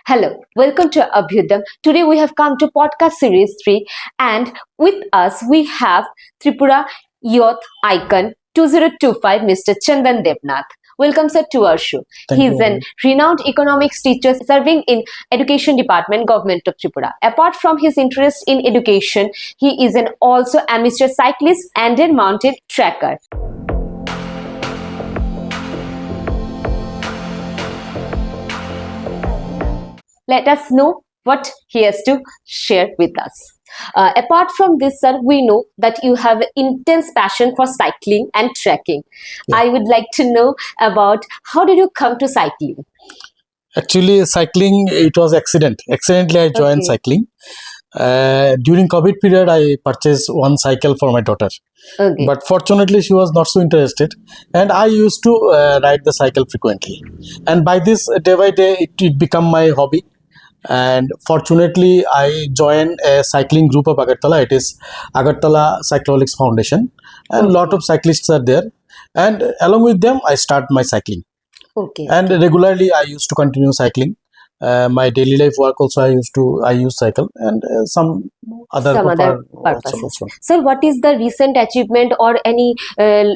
Hello, welcome to Abhyudam. Today we have come to podcast series 3 and with us we have Tripura Youth Icon-2025 Mr. Chandan Debnath. Welcome sir to our show. He is an renowned economics teacher serving in education department government of Tripura. Apart from his interest in education, he is an also amateur cyclist and a mountain trekker. Let us know what he has to share with us. Apart from this, sir, we know that you have intense passion for cycling and trekking. Yeah. I would like to know about how did you come to cycling? Actually, cycling, it was accident. Accidentally, I joined cycling. During COVID period, I purchased one cycle for my daughter. Okay. But fortunately, she was not so interested. And I used to ride the cycle frequently. And by this, day by day, it became my hobby. And fortunately, I joined a cycling group of Agartala. It is Agartala Cycloholics Foundation. And a lot of cyclists are there. And along with them, I start my cycling. Okay. And regularly, I used to continue cycling. My daily life work also I use cycle and some other purposes. Also. Sir, what is the recent achievement or any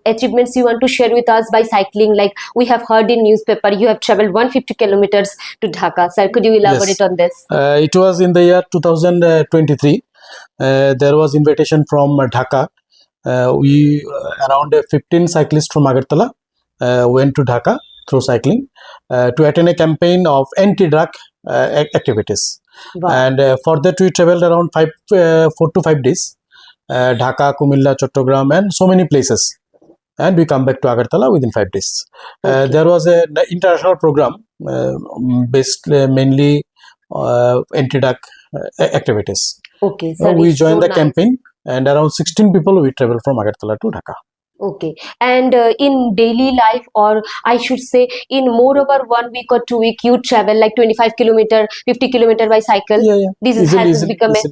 achievements you want to share with us by cycling? Like we have heard in newspaper, you have traveled 150 kilometers to Dhaka. Sir, could you elaborate on this? It was in the year 2023. There was invitation from Dhaka. We around 15 cyclists from Agartala went to Dhaka through cycling to attend a campaign of anti-drug activities. Wow. And for that we traveled around 4 to 5 days, Dhaka, Kumilla, Chattogram and so many places, and we come back to Agartala within 5 days. Okay. There was an international program based mainly anti-drug activities. Okay, so we joined the campaign and around 16 people we traveled from Agartala to Dhaka. Okay, and in daily life, or I should say in more over 1 week or 2 weeks, you travel like 25 kilometer, 50 kilometer by cycle. Yeah. This has become a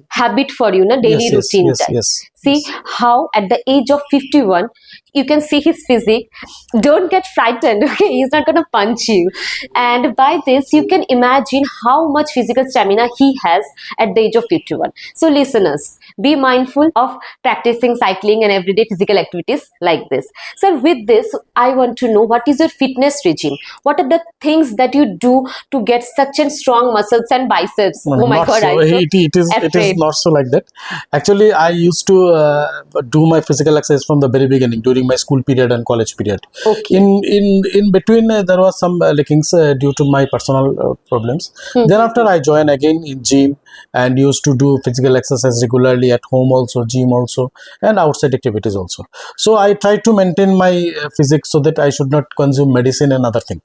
habit for you, na? Daily routine. See how at the age of 51, you can see his physique. Don't get frightened, okay? He's not gonna punch you. And by this, you can imagine how much physical stamina he has at the age of 51. So listeners, be mindful of practicing cycling and everyday physical activities like this. So with this, I want to know what is your fitness regime? What are the things that you do to get such a strong muscles and biceps? Oh my God, so. It is not so like that. Actually, I used to do my physical exercise from the very beginning during my school period and college period. Okay. In between there was some lackings due to my personal problems. Then after I joined again in gym and used to do physical exercise regularly at home also, gym also, and outside activities also. So I try to maintain my physique so that I should not consume medicine and other thing.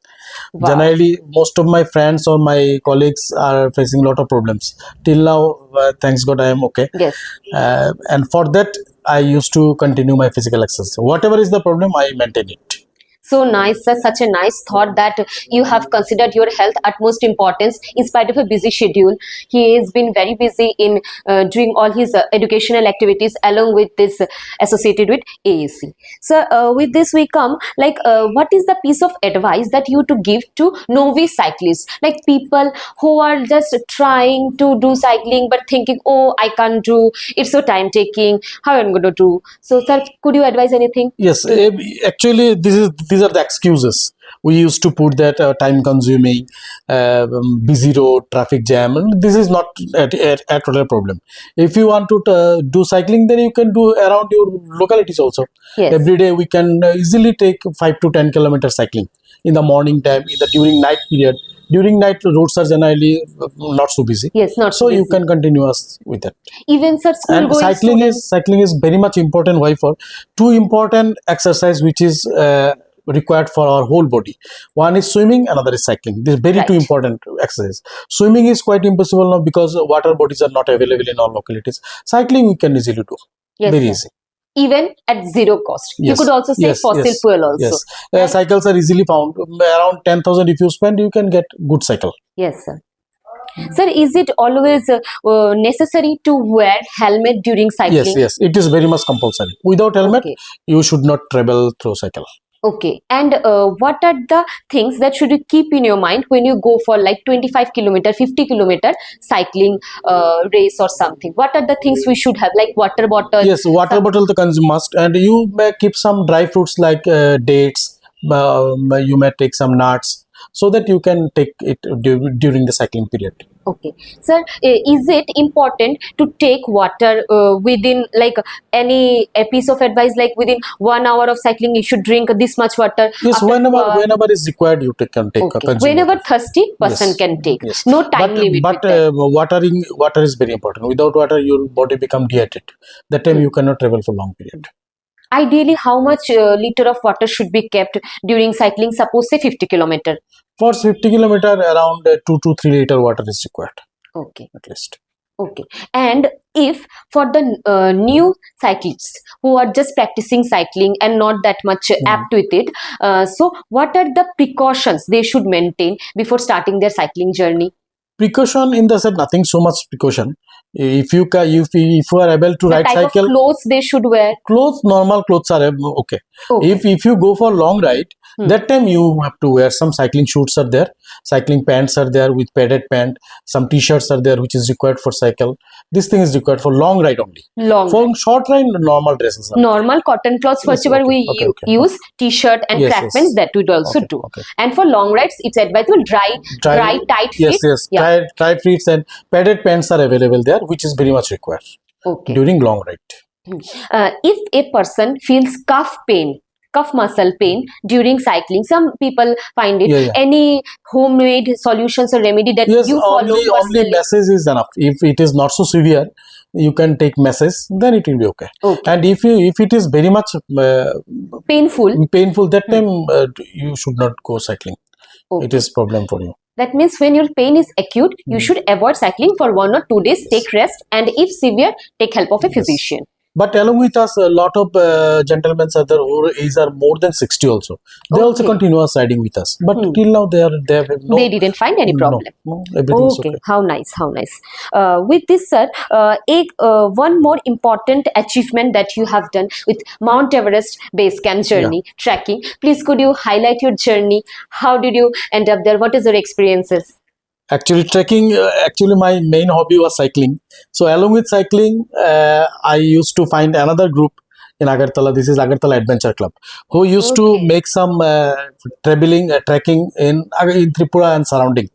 Wow. Generally, most of my friends or my colleagues are facing a lot of problems. Till now, thanks God, I am okay. Yes. And for that, I used to continue my physical exercise. Whatever is the problem, I maintain it. So nice, sir. Such a nice thought that you have considered your health utmost importance in spite of a busy schedule. He has been very busy in doing all his educational activities along with this associated with AAC. So with this we come like what is the piece of advice that you to give to novice cyclists, like people who are just trying to do cycling but thinking, oh, I can't do, it's so time taking, how am I going to do? So sir, could you advise anything? Yes, actually these are the excuses. We used to put that time consuming, busy road, traffic jam, and this is not at all a problem. If you want to do cycling, then you can do around your localities also. Yes. Every day we can easily take 5 to 10 kilometers cycling in the morning time, either during night period. During night, roads are generally not so busy. Yes, not so busy. You can continue us with that. Even sir, school and cycling is very much important. Why? For two important exercise which is required for our whole body. One is swimming, another is cycling. These are very two important exercises. Swimming is quite impossible now because water bodies are not available in all localities. Cycling we can easily do. Yes, very easy. Even at zero cost. Yes. You could also save fossil fuel also. Yes. Cycles are easily found. Around 10,000 if you spend, you can get good cycle. Yes, sir. Sir, is it always necessary to wear helmet during cycling? Yes. It is very much compulsory. Without helmet, you should not travel through cycle. Okay, and what are the things that should you keep in your mind when you go for like 25 kilometer, 50 kilometer cycling race or something? What are the things we should have, like water bottle? Yes, water bottle the consume must, and you may keep some dry fruits like dates. You may take some nuts so that you can take it during the cycling period. Okay, sir, is it important to take water within like any a piece of advice, like within 1 hour of cycling, you should drink this much water? Yes, whenever is required, you can take Okay. consume Whenever water. thirsty person Yes. can take. Yes. No time limit. But with that. water is very important. Without water, your body become dehydrated. That time you cannot travel for long period. Ideally, how much liter of water should be kept during cycling? Suppose say 50 kilometer. For 50 kilometer, around 2 to 3 liter water is required. Okay. At least. Okay. And if for the new cyclists who are just practicing cycling and not that much apt with it, so what are the precautions they should maintain before starting their cycling journey? Precaution in the sense nothing so much precaution. If you are able to ride type cycle, of clothes they should wear. normal clothes are okay. If you go for long ride, that time you have to wear some cycling shorts are there, cycling pants are there with padded pant, some t-shirts are there which is required for cycle. This thing is required for long ride only. For short ride, normal dresses are normal cotton clothes, whatever we use, t-shirt and track pants, that we also do. And for long rides, it's advisable dry tight fit. Tight fits and padded pants are available there, which is very much required during long ride. If a person feels cuff muscle pain during cycling, some people find it. Any homemade solutions or remedy that you follow? Only massage is enough. If it is not so severe, you can take massage, then it will be okay. And if it is very much painful, that time you should not go cycling. It is problem for you. That means when your pain is acute, you should avoid cycling for 1 or 2 days, take rest, and if severe, take help of a physician. But along with us, a lot of gentlemen are there who age are more than 60 also. They also continue riding with us. But till now, they didn't find any problem. No, everything is okay. How nice. With this, sir, one more important achievement that you have done with Mount Everest Base Camp journey, trekking. Please, could you highlight your journey? How did you end up there? What is your experiences? Actually, trekking, my main hobby was cycling. So along with cycling, I used to find another group in Agartala. This is Agartala Adventure Club, who used to make some trekking in Tripura and surrounding.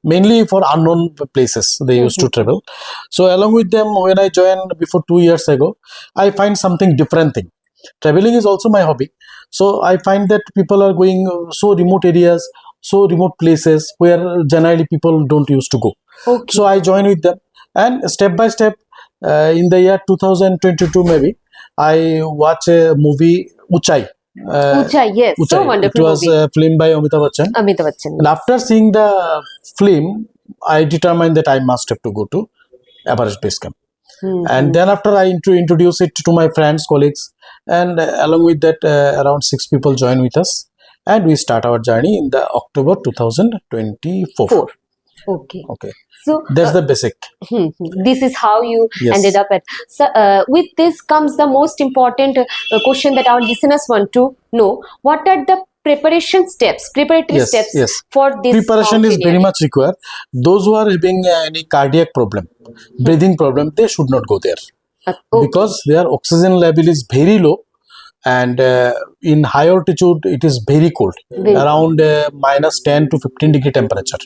Mainly for unknown places they used to travel. So along with them, when I joined before 2 years ago, I find something different thing. Traveling is also my hobby. So I find that people are going so remote areas, so remote places where generally people don't used to go. So I join with them, and step by step, in the year 2022 maybe, I watch a movie Uchai. Yes, Uchai. So wonderful. It was a film by Amitabh Bachchan. And after seeing the film, I determined that I must have to go to Everest Base Camp. And then after I introduce it to my friends, colleagues, and along with that, around 6 people join with us, and we start our journey in the October 2024. Okay. So that's the basic. This is how you ended up at. So, with this comes the most important question that our listeners want to know: what are the preparatory steps for this? Preparation is very much required. Those who are having any cardiac problem, breathing problem, they should not go there because their oxygen level is very low. And in high altitude, it is very cold, around minus 10 to 15 degree temperature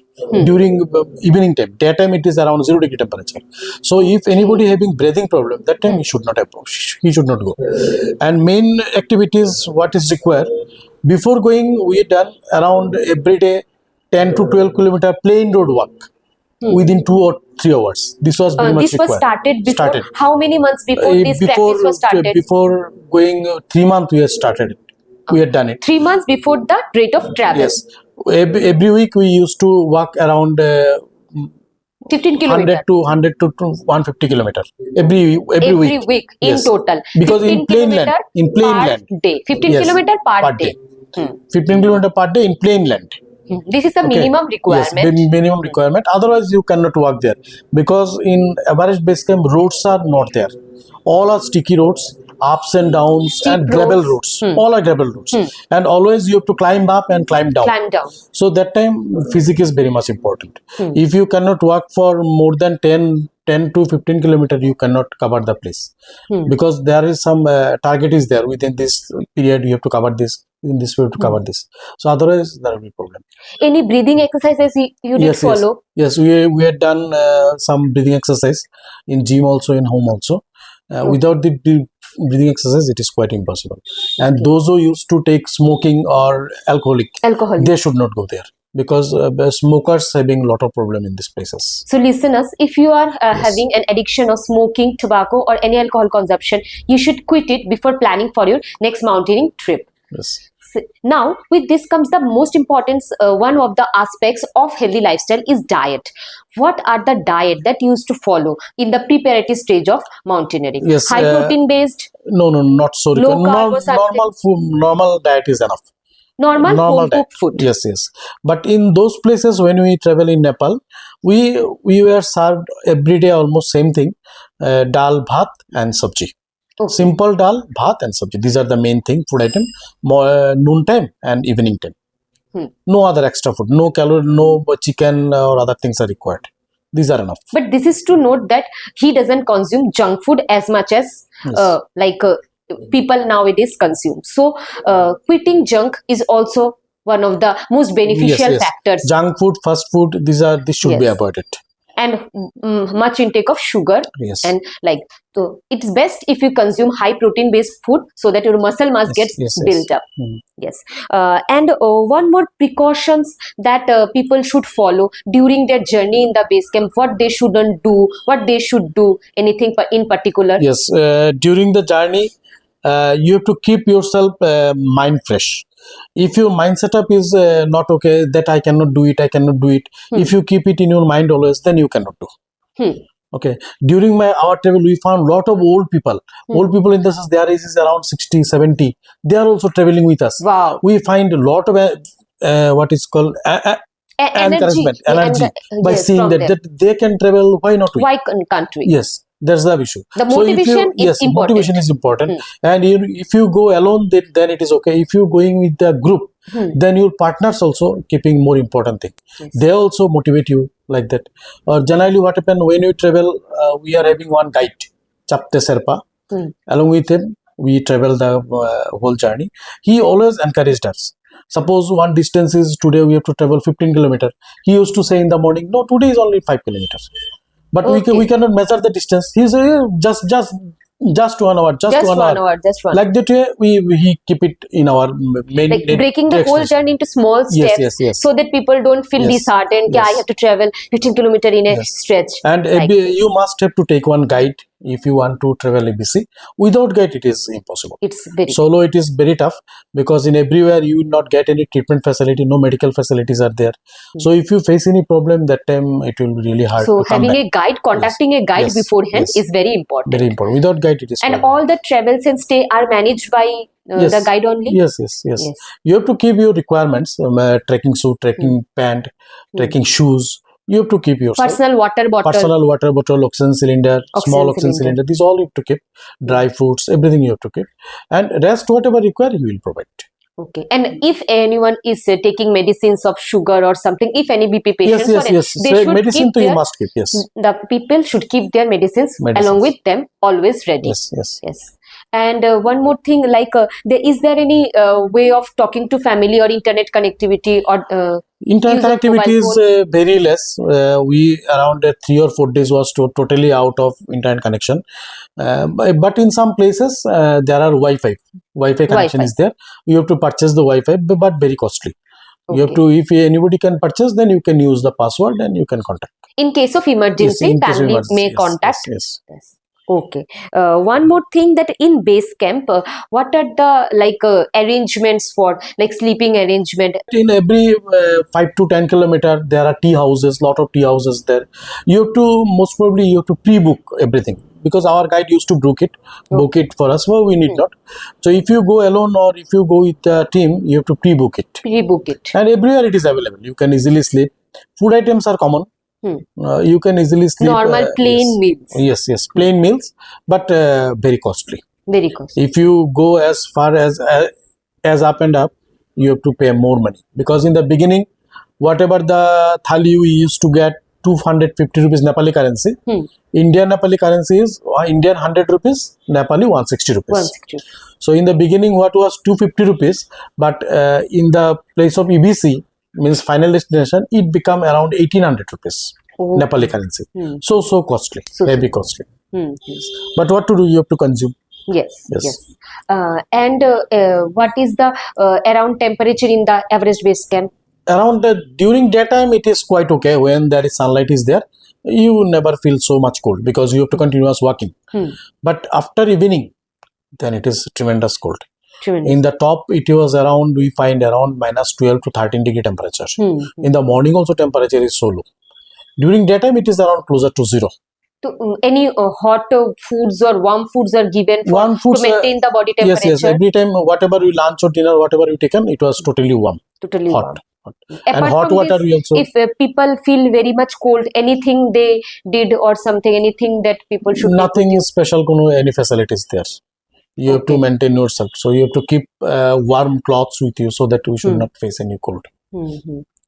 during evening time. Daytime, it is around 0 degree temperature. So if anybody having breathing problem, that time he should not approach. He should not go. And main activities, what is required before going, we done around every day 10 to 12 kilometer plain road walk within 2 or 3 hours. This was very much required. This was started before. How many months before this practice was started? Before going 3 months, we had started it. We had done it. 3 months before the rate of travel. Yes. Every week we used to walk around 15 kilometers. 100 to 150 kilometers every week in total. Because in plain land. Day. 15 kilometers per day. 15 kilometers per day in plain land. This is the minimum requirement. Yes, minimum requirement. Otherwise, you cannot walk there because in Everest Base Camp, roads are not there. All are sticky roads, ups and downs, steep and gravel roads. All are gravel roads, and always you have to climb up and climb down. So that time physics is very much important. If you cannot walk for more than 10 to 15 kilometers, you cannot cover the place, because there is some target is there within this period. You have to cover this, in this way to cover this. So otherwise there will be problem. Any breathing exercises you did follow? Yes, we had done some breathing exercise in gym also, in home also. Without the breathing exercise, it is quite impossible. And those who used to take smoking or alcoholic, they should not go there, because smokers having a lot of problem in these places. So listeners, if you are having an addiction of smoking, tobacco or any alcohol consumption, you should quit it before planning for your next mountaineering trip. Yes. Now, with this comes the most important one of the aspects of healthy lifestyle is diet. What are the diet that you used to follow in the preparatory stage of mountaineering? Yes, high protein based? No, not so. Low carb normal diet is enough. Normal home cooked food. Yes. But in those places, when we travel in Nepal, we were served every day almost same thing: dal, bhat, and sabji. Simple dal, bhat, and sabji. These are the main thing, food item. Noon time and evening time. No other extra food. No calorie, no chicken or other things are required. These are enough. But this is to note that he doesn't consume junk food as much as people nowadays consume. So quitting junk is also one of the most beneficial factors. Junk food, fast food, this should be avoided. And much intake of sugar. And so it's best if you consume high protein based food, so that your muscle mass gets built up. And one more precautions that people should follow during their journey in the base camp, what they shouldn't do, what they should do, anything in particular? Yes, during the journey you have to keep yourself mind fresh. If your mind setup is not okay, that I cannot do it, if you keep it in your mind always, then you cannot do. Okay, during our travel we found lot of old people. Old people in the sense their age is around 60, 70. They are also traveling with us. Wow. We find a lot of what is called energy by seeing that they can travel. Why not we? Why country? Yes, that's the issue. The motivation is important. Motivation is important. And if you go alone, then it is okay. If you going with the group, then your partners also keeping more important thing. They also motivate you like that. Or generally what happen when you travel, we are having one guide, Chapte Serpa. Along with him, we travel the whole journey. He always encouraged us. Suppose one distance is today we have to travel 15 kilometers. He used to say in the morning, no, today is only 5 kilometers. But we cannot measure the distance. He said just 1 hour, just one hour. Like that way, we keep it in our main. Like breaking the whole journey into small steps, so that people don't feel disheartened. I have to travel 15 kilometers in a stretch. And you must have to take one guide if you want to travel ABC. Without guide, it is impossible. It's very solo. It is very tough, because in everywhere you will not get any treatment facility. No medical facilities are there. So if you face any problem, that time it will be really hard. So having a guide, contacting a guide beforehand is very important. Very important. Without guide, it is. And all the travels and stay are managed by the guide only. Yes. You have to keep your requirements: trekking suit, trekking pant, trekking shoes. You have to keep your personal water bottle, oxygen cylinder, small oxygen cylinder. These all you have to keep. Dry fruits, everything you have to keep. And rest, whatever required, you will provide. Okay. And if anyone is taking medicines of sugar or something, if any BP patients, they should medicine keep you must keep. The people should keep their medicines along with them, always ready. Yes. And one more thing, is there any way of talking to family or internet connectivity or internet connectivity is very less. We around 3 or 4 days was totally out of internet connection. But in some places there are Wi-Fi connection is there. You have to purchase the Wi-Fi, but very costly. You have to, if anybody can purchase, then you can use the password and you can contact. In case of emergency, family may contact. Yes. Okay. One more thing, that in base camp, what are the arrangements for sleeping arrangement? In every 5 to 10 kilometers, there are tea houses, lot of tea houses there. You have to, most probably you have to pre-book everything, because our guide used to book it for us. Well, we need not. So if you go alone or if you go with a team, you have to pre-book it. And everywhere it is available. You can easily sleep. Food items are common. You can easily sleep. Normal plain meals. Yes, plain meals, but very costly. Very costly. If you go as far as up and up, you have to pay more money, because in the beginning, whatever the thali you used to get 250 rupees Nepali currency, Indian Nepali currency is Indian 100 rupees, Nepali 160 rupees. 160. So in the beginning, what was 250 rupees, but in the place of EBC, means final destination, it become around 1800 rupees Nepali currency. So costly, very costly. Yes. But what to do? You have to consume. Yes. And what is the around temperature in the Everest Base Camp? Around during daytime, it is quite okay. When there is sunlight is there, you never feel so much cold, because you have to continuous walking. But after evening, then it is tremendous cold. In the top, it was around, we find around minus 12 to 13 degree temperature. In the morning also, temperature is so low. During daytime, it is around closer to zero. Any hot foods or warm foods are given to maintain the body temperature? Yes. Every time, whatever we lunch or dinner, whatever we taken, it was totally warm. Totally hot. And hot water we also. If people feel very much cold, anything they did or something, anything that people should Nothing special, any facilities there. You have to maintain yourself. So you have to keep warm clothes with you, so that we should not face any cold.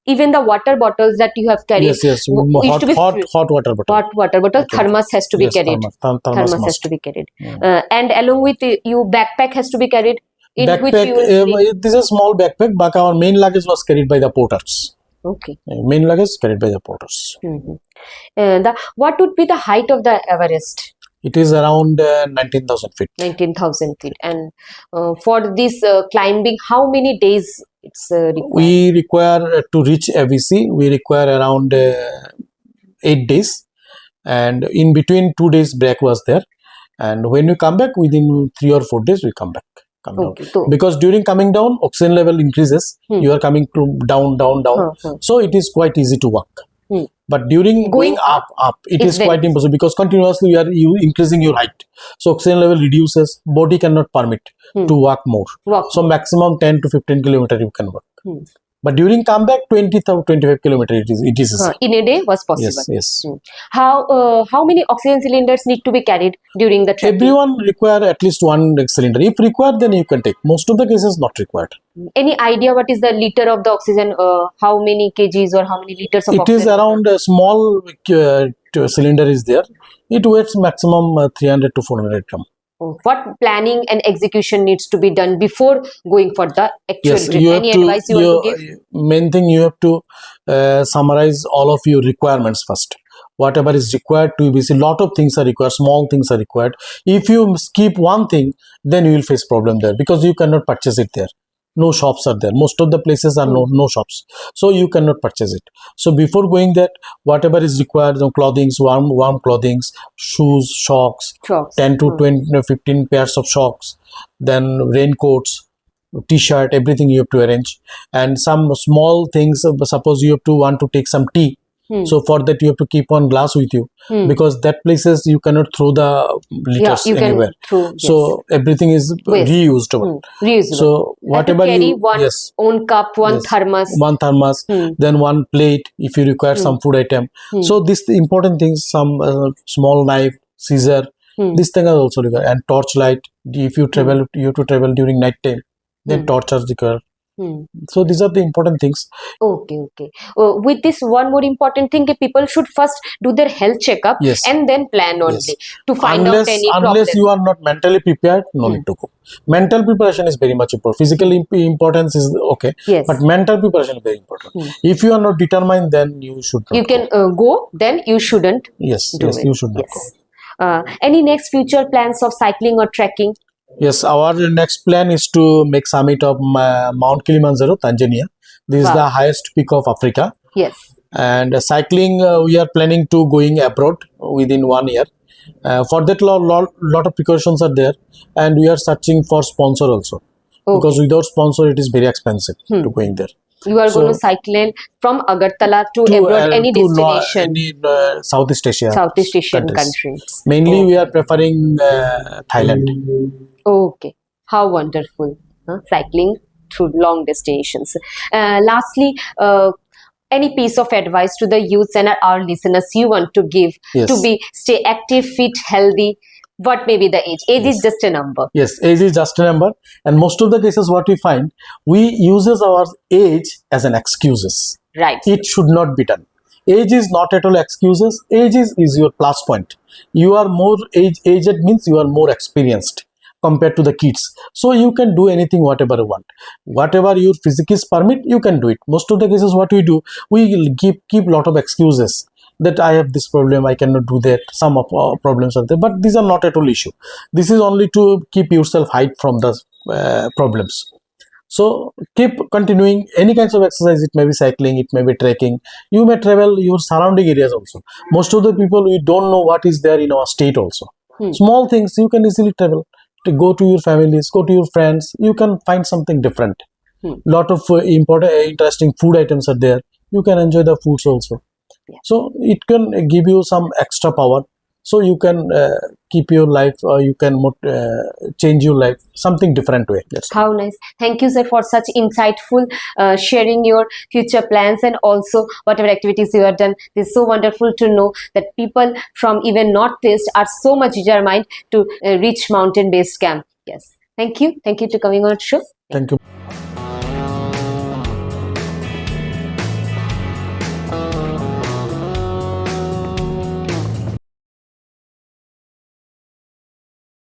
Even the water bottles that you have carried, yes, hot water bottle. Hot water bottle, thermos has to be carried. Thermos has to be carried. And along with you, backpack has to be carried. Backpack, this is a small backpack, but our main luggage was carried by the porters. Okay. Main luggage carried by the porters. What would be the height of the Everest? It is around 19,000 feet. 19,000 feet. And for this climbing, how many days it's required? We require to reach AVC, we require around 8 days. And in between 2 days break was there. And when we come back, within 3 or 4 days, we come back. Down. Because during coming down, oxygen level increases. You are coming to down. So it is quite easy to walk. But during going up, it is quite impossible, because continuously you increasing your height. So oxygen level reduces. Body cannot permit to walk more. So maximum 10 to 15 kilometer you can walk. But during comeback, 20 to 25 kilometers it is in a day was possible. Yes. How many oxygen cylinders need to be carried during the trip? Everyone require at least one cylinder. If required, then you can take. Most of the cases not required. Any idea what is the liter of the oxygen? How many kgs or how many liters of oxygen? It is around a small cylinder is there. It weighs maximum 300 to 400 gram. What planning and execution needs to be done before going for the actual trip? Any advice you want to give? Main thing, you have to summarize all of your requirements first. Whatever is required to be, a lot of things are required, small things are required. If you skip one thing, then you will face problem there, because you cannot purchase it there. No shops are there. Most of the places are no shops, so you cannot purchase it. So before going that, whatever is required, clothing, warm clothing, shoes, socks, 10 to 20, 15 pairs of socks, then raincoats, t-shirt, everything you have to arrange. And some small things, suppose you have to want to take some tea. So for that, you have to keep one glass with you, because that places you cannot throw the liters anywhere. So everything is reusable. So whatever you carry own cup, one thermos, then one plate if you require some food item. So this the important things, some small knife, scissor, this thing are also required, and torchlight. If you travel, you have to travel during night time, then torch are required. So these are the important things. Okay. With this, one more important thing, people should first do their health checkup and then plan only to find out any problem. Unless you are not mentally prepared, no need to go. Mental preparation is very much important. Physical importance is okay, but mental preparation is very important. If you are not determined, then you should not. You can go, then you shouldn't. Yes, you should not go. Any next future plans of cycling or trekking? Yes, our next plan is to make summit of Mount Kilimanjaro, Tanzania. This is the highest peak of Africa. Yes. And cycling, we are planning to going abroad within 1 year. For that, lot of precautions are there, and we are searching for sponsor also. Because without sponsor, it is very expensive to going there. You are going to cycle from Agartala to abroad, any destination? Any Southeast Asian countries. Mainly, we are preferring Thailand. Okay, how wonderful. Cycling through long destinations. Lastly, any piece of advice to the youths and our listeners you want to give to stay active, fit, healthy? what may be the age. Age is just a number. Yes, age is just a number, and most of the cases what we find, we uses our age as an excuses. Right. It should not be done. Age is not at all excuses. Age is your plus point. You are more aged means you are more experienced compared to the kids. So you can do anything whatever you want. Whatever your physics permit, you can do it. Most of the cases what we do, we keep lot of excuses that I have this problem, I cannot do that. Some of our problems are there, but these are not at all issue. This is only to keep yourself hide from the problems. So keep continuing any kinds of exercise. It may be cycling, it may be trekking. You may travel your surrounding areas also. Most of the people, we don't know what is there in our state also. Small things you can easily travel. To go to your families, go to your friends. You can find something different. Lot of important, interesting food items are there. You can enjoy the foods also. So it can give you some extra power. So you can keep your life, you can change your life something different way. That's how nice. Thank you, sir, for such insightful sharing your future plans and also whatever activities you have done. It's so wonderful to know that people from even Northeast are so much determined to reach mountain-based camp. Yes. Thank you. Thank you to coming on show. Thank you.